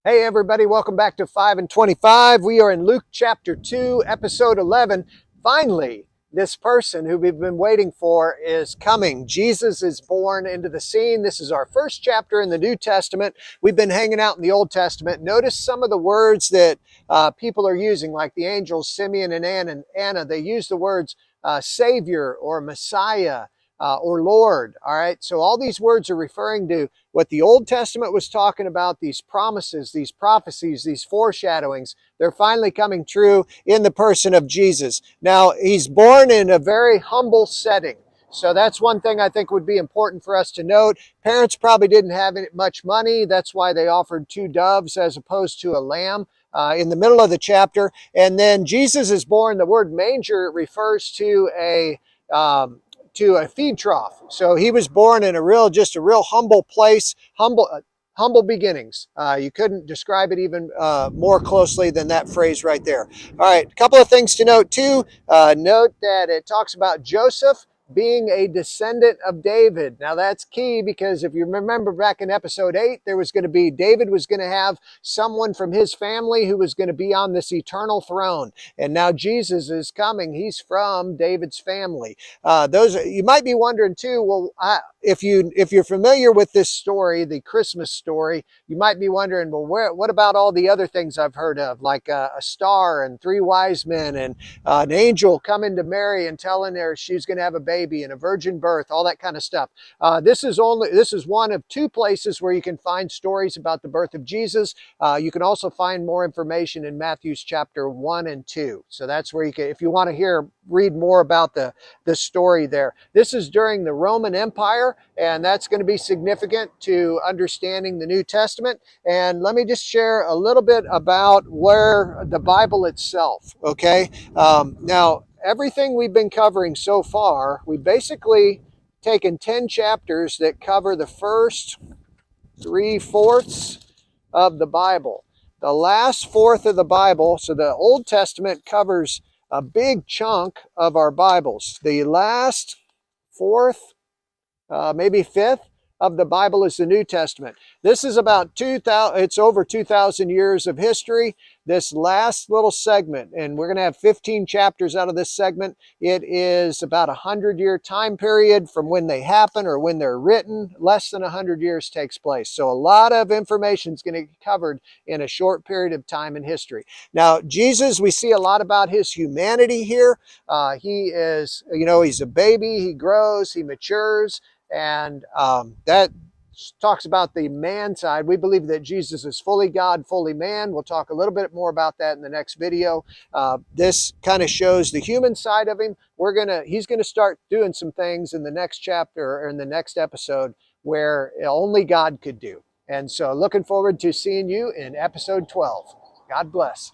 Hey everybody, welcome back to 5 and 25. We are in Luke chapter 2, episode 11. Finally, this person who we've been waiting for is coming. Jesus is born into the scene. This is our first chapter in the New Testament. We've been hanging out in the Old Testament. Notice some of the words that people are using, like the angels, Simeon and Anna. They use the words Savior or Messiah. Or Lord, all right? So all these words are referring to what the Old Testament was talking about, these promises, these prophecies, these foreshadowings. They're finally coming true in the person of Jesus. Now, he's born in a very humble setting. So that's one thing I think would be important for us to note. Parents probably didn't have much money. That's why they offered 2 doves as opposed to a lamb. In the middle of the chapter. And then Jesus is born. The word manger refers to a feed trough. So he was born in a real humble place, humble beginnings. You couldn't describe it even more closely than that phrase right there. All right, a couple of things to note too. Note that it talks about Joseph being a descendant of David. Now that's key because if you remember back in episode 8, David was going to have someone from his family who was going to be on this eternal throne. And now Jesus is coming. He's from David's family. You might be wondering too, well, if you're familiar with this story, the Christmas story, you might be wondering, well, what about all the other things I've heard of, like a star and 3 wise men and an angel coming to Mary and telling her she's going to have a baby and a virgin birth, all that kind of stuff. This is one of 2 places where you can find stories about the birth of Jesus. You can also find more information in Matthew's chapter 1 and 2. So that's where you can, if you want to read more about the story there. This is during the Roman Empire, and that's going to be significant to understanding the New Testament. And let me just share a little bit about where the Bible itself, okay? Now, everything we've been covering so far, we basically taken 10 chapters that cover the first 3/4 of the Bible. The last fourth of the Bible, so the Old Testament covers a big chunk of our Bibles. The last fourth, maybe fifth of the Bible is the New Testament. This is about 2,000, it's over 2,000 years of history. This last little segment, and we're going to have 15 chapters out of this segment. It is about a 100-year time period from when they happen or when they're written. Less than 100 years takes place. So a lot of information is going to be covered in a short period of time in history. Now, Jesus, we see a lot about his humanity here. He is, he's a baby. He grows, he matures. And that talks about the man side. We believe that Jesus is fully God, fully man. We'll talk a little bit more about that in the next video. This kind of shows the human side of him. He's gonna start doing some things in the next chapter or in the next episode where only God could do. And so looking forward to seeing you in episode 12. God bless.